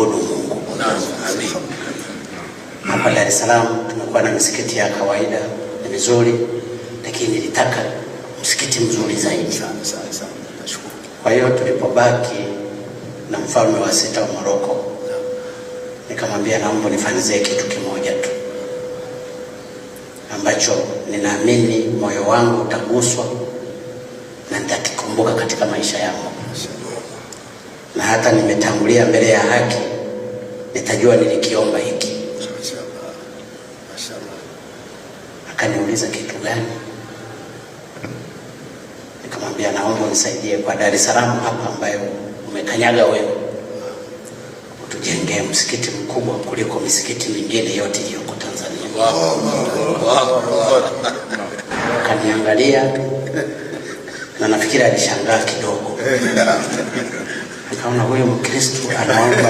kumwabudu Mungu. Hapa Dar es Salaam tumekuwa na misikiti ya kawaida na mizuri, lakini nilitaka msikiti mzuri zaidi. Kwa hiyo tulipobaki na mfalme wa sita wa Morocco, nikamwambia naomba nifanyizie kitu kimoja tu ambacho ninaamini moyo wangu utaguswa na nitakikumbuka katika maisha yangu, na hata nimetangulia mbele ya haki nitajua nilikiomba hiki. Akaniuliza kitu gani? Nikamwambia naomba unisaidie kwa Dar es Salaam hapa ambayo umekanyaga wewe, utujengee msikiti mkubwa kuliko misikiti mingine yote iliyoko Tanzania. Akaniangalia na nafikiri alishangaa kidogo. Nikaona huyo Mkristo anaomba